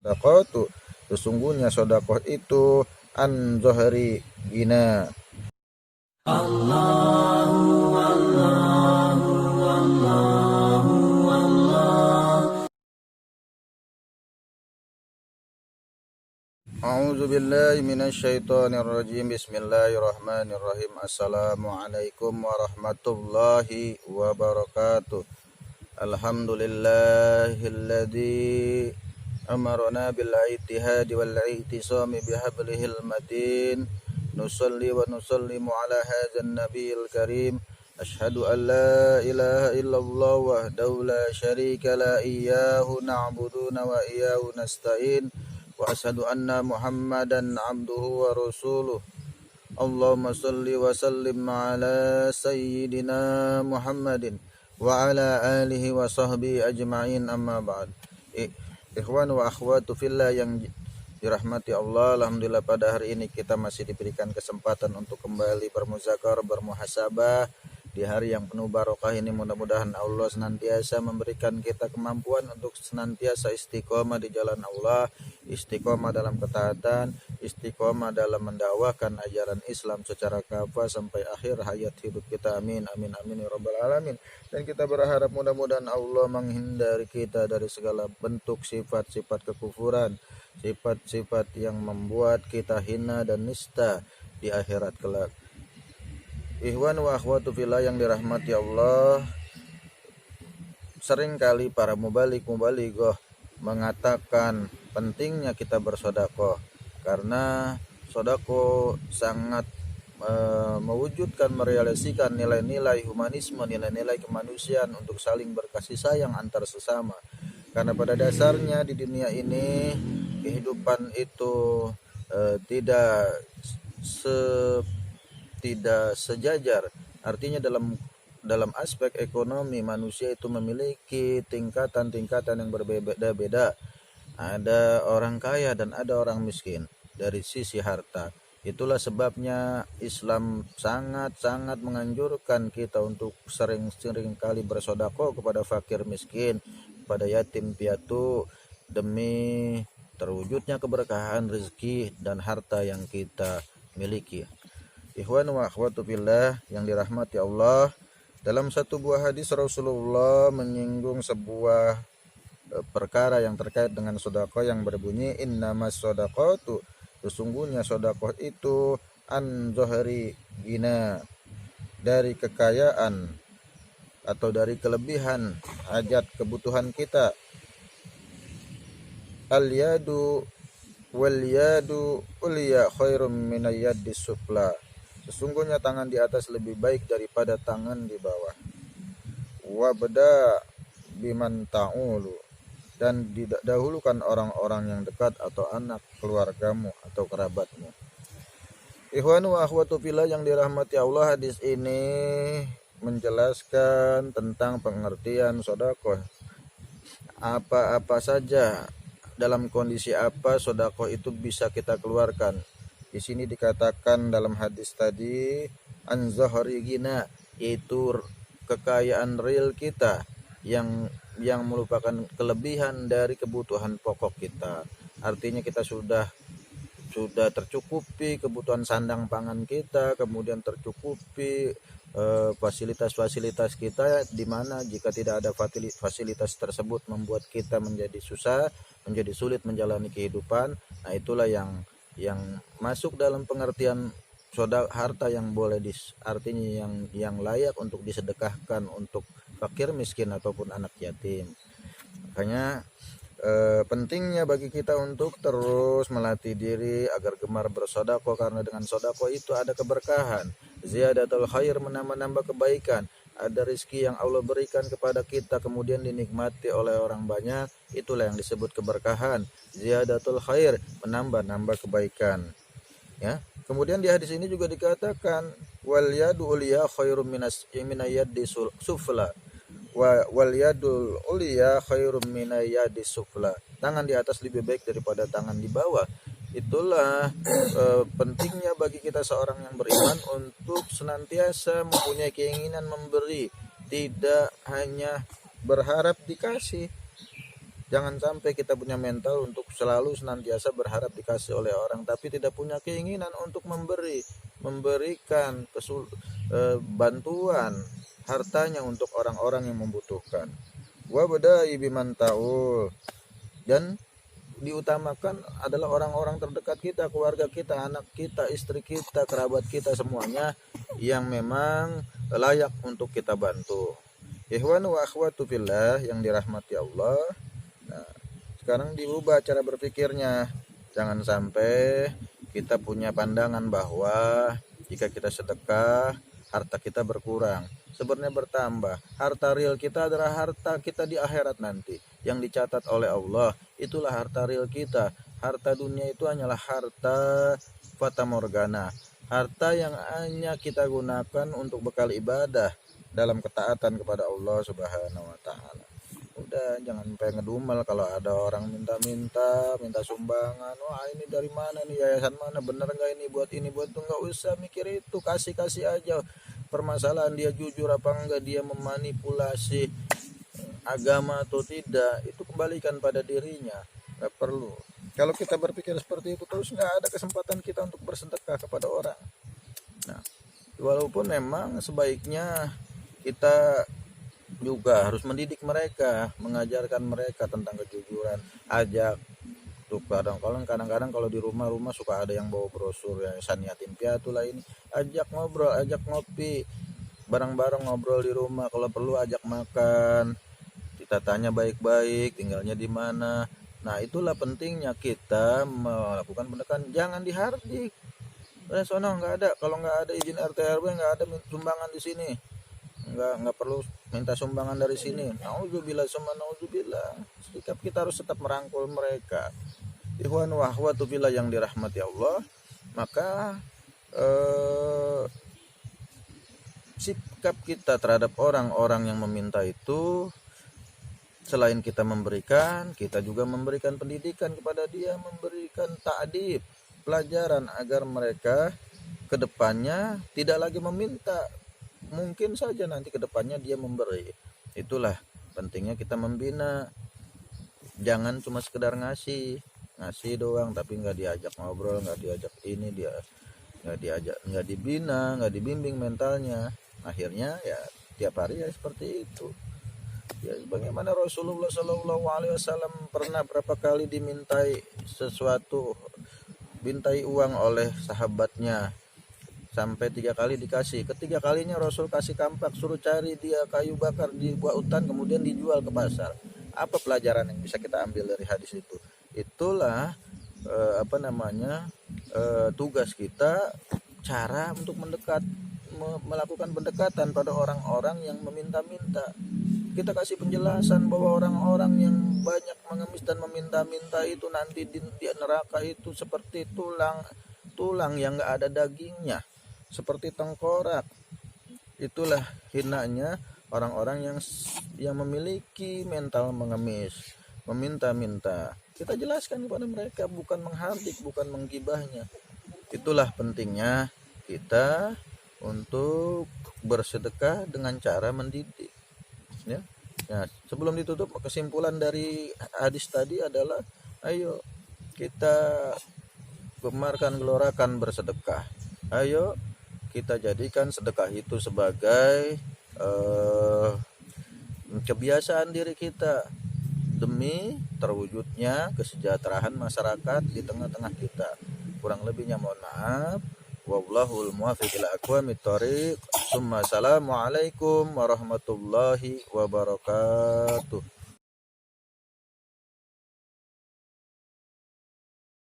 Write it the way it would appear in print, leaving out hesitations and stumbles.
Sedaqatu, sesungguhnya sedekah itu an zohri gina. A'udzu billahi minasyaitonir rajim. Bismillahirrahmanirrahim. Assalamualaikum warahmatullahi wabarakatuh. Alhamdulillahilladzi amarna bil ittihadi wal i'tisami bihablihil matin. Nusalli wa nusallimu ala hadzal nabiyil karim. Asyhadu an la ilaha illallah wahdahu la syarika la iyyahu na'buduna wa iyyahu nasta'in. Wa asyhadu anna Muhammadan abduhu wa rasuluh. Allahumma salli wa sallim ala sayyidina Muhammadin wa ala alihi wa sahbihi ajma'in, amma ba'd. Ikhwan wa akhwatu fillah yang dirahmati Allah, alhamdulillah pada hari ini kita masih diberikan kesempatan untuk kembali bermuzakarah, bermuhasabah di hari yang penuh barokah ini. Mudah-mudahan Allah senantiasa memberikan kita kemampuan untuk senantiasa istiqomah di jalan Allah, istiqomah dalam ketaatan, istiqomah dalam mendakwakan ajaran Islam secara kafah sampai akhir hayat hidup kita. Amin amin amin ya rabbal alamin. Dan kita berharap mudah-mudahan Allah menghindari kita dari segala bentuk sifat-sifat kekufuran, sifat-sifat yang membuat kita hina dan nista di akhirat kelak. Ikhwan wa akhwatu fillah yang dirahmati Allah, seringkali para mubalik-mubalighah mengatakan pentingnya kita bersedekah karena sedekah sangat mewujudkan, merealisasikan nilai-nilai humanisme, nilai-nilai kemanusiaan untuk saling berkasih sayang antar sesama. Karena pada dasarnya di dunia ini kehidupan itu tidak sejajar. Artinya dalam aspek ekonomi manusia itu memiliki tingkatan-tingkatan yang berbeda-beda. Ada orang kaya dan ada orang miskin dari sisi harta. Itulah sebabnya Islam sangat-sangat menganjurkan kita untuk sering-sering kali bersedekah kepada fakir miskin, kepada yatim piatu, demi terwujudnya keberkahan rezeki dan harta yang kita miliki. Ikhwan wa akhwatu fillah yang dirahmati Allah, dalam satu buah hadis Rasulullah menyinggung sebuah perkara yang terkait dengan sedekah yang berbunyi innamas shadaqatu, sesungguhnya sedekah itu an zohri gina, dari kekayaan atau dari kelebihan hajat kebutuhan kita. Al yadu wal yadu uliya khairum minayadis sufla, sesungguhnya tangan di atas lebih baik daripada tangan di bawah. Wabda biman ta'ulu, dan didahulukan orang-orang yang dekat atau anak keluargamu atau kerabatmu. Ikhwan wa akhwatu fillah yang dirahmati Allah, hadis ini menjelaskan tentang pengertian sedekah. Apa-apa saja, dalam kondisi apa sedekah itu bisa kita keluarkan. Di sini dikatakan dalam hadis tadi an zahri gina, yaitu kekayaan real kita yang merupakan kelebihan dari kebutuhan pokok kita. Artinya kita sudah tercukupi kebutuhan sandang pangan kita, kemudian tercukupi fasilitas-fasilitas kita, di mana jika tidak ada fasilitas tersebut membuat kita menjadi susah, menjadi sulit menjalani kehidupan. Nah, itulah yang masuk dalam pengertian harta yang boleh artinya yang layak untuk disedekahkan untuk fakir miskin ataupun anak yatim. Makanya pentingnya bagi kita untuk terus melatih diri agar gemar bersedekah, karena dengan sedekah itu ada keberkahan, ziyadatul khair, menambah kebaikan, ada rezeki yang Allah berikan kepada kita kemudian dinikmati oleh orang banyak, itulah yang disebut keberkahan, ziyadatul khair, menambah kebaikan. Ya. Kemudian di hadis ini juga dikatakan wal yadu uliya khairum minayadi sufla, wal yadul uliya khairum minayadi sufla, tangan di atas lebih baik daripada tangan di bawah. Itulah pentingnya bagi kita seorang yang beriman untuk senantiasa mempunyai keinginan memberi, tidak hanya berharap dikasih. Jangan sampai kita punya mental untuk selalu senantiasa berharap dikasih oleh orang, tapi tidak punya keinginan untuk memberikan bantuan hartanya untuk orang-orang yang membutuhkan. Wa badai biman taul, dan diutamakan adalah orang-orang terdekat kita, keluarga kita, anak kita, istri kita, kerabat kita, semuanya yang memang layak untuk kita bantu. Ikhwan wa akhwatu fillah yang dirahmati Allah. Nah, sekarang diubah cara berpikirnya. Jangan sampai kita punya pandangan bahwa jika kita sedekah, harta kita berkurang. Sebenarnya bertambah. Harta real kita adalah harta kita di akhirat nanti, yang dicatat oleh Allah. Itulah harta real kita. Harta dunia itu hanyalah harta fata morgana, harta yang hanya kita gunakan untuk bekal ibadah dalam ketaatan kepada Allah Subhanahu wa taala. Udah, jangan pengen ngedumel kalau ada orang minta sumbangan. Wah, ini dari mana nih, yayasan mana, bener nggak ini buat itu. Nggak usah mikir itu, kasih aja. Permasalahan dia jujur apa enggak, dia memanipulasi agama atau tidak, itu kembalikan pada dirinya. Nggak perlu. Kalau kita berpikir seperti itu terus, nggak ada kesempatan kita untuk bersedekah kepada orang. Nah, walaupun memang sebaiknya kita juga harus mendidik mereka, mengajarkan mereka tentang kejujuran. Ajak tuh, kadang-kadang kalau di rumah suka ada yang bawa brosur yayasan yatim piatu lah ini. Ajak ngobrol, ajak ngopi bareng-bareng, ngobrol di rumah. Kalau perlu ajak makan, kita tanya baik-baik tinggalnya di mana. Nah, itulah pentingnya kita melakukan pendekatan. Jangan dihardik. Sono nggak ada, kalau nggak ada izin RT RW nggak ada sumbangan di sini. Nggak perlu minta sumbangan dari sini. Nauzubillah summa nauzubillah. Sikap kita harus tetap merangkul mereka. Ikhwan wa akhwatu fillah yang dirahmati Allah. Maka sikap kita terhadap orang-orang yang meminta itu, selain kita memberikan, kita juga memberikan pendidikan kepada dia, memberikan ta'dib, pelajaran agar mereka kedepannya tidak lagi meminta. Mungkin saja nanti kedepannya dia memberi. Itulah pentingnya kita membina. Jangan cuma sekedar ngasih doang tapi nggak diajak ngobrol, nggak diajak ini, dia nggak dibina, nggak dibimbing mentalnya. Akhirnya ya tiap hari ya seperti itu. Ya, bagaimana Rasulullah Shallallahu Alaihi Wasallam pernah berapa kali dimintai uang oleh sahabatnya, sampai 3 kali dikasih. Ketiga kalinya Rasul kasih kampak, suruh cari dia kayu bakar di buah hutan, kemudian dijual ke pasar. Apa pelajaran yang bisa kita ambil dari hadis itu? Itulah tugas kita, cara untuk melakukan pendekatan pada orang-orang yang meminta-minta. Kita kasih penjelasan bahwa orang-orang yang banyak mengemis dan meminta-minta itu nanti di neraka itu seperti tulang yang nggak ada dagingnya, seperti tengkorak. Itulah hinanya orang-orang yang memiliki mental mengemis, meminta-minta. Kita jelaskan kepada mereka, bukan menghardik, bukan menggibahnya. Itulah pentingnya kita untuk bersedekah dengan cara mendidik. Ya. Nah, sebelum ditutup, kesimpulan dari hadis tadi adalah, ayo kita gemarkan, gelorakan bersedekah. Ayo kita jadikan sedekah itu sebagai kebiasaan diri kita demi terwujudnya kesejahteraan masyarakat di tengah-tengah kita. Kurang lebihnya mohon maaf. Wallahul muwaffiq ila aqwamit thoriq. Assalamualaikum warahmatullahi wabarakatuh.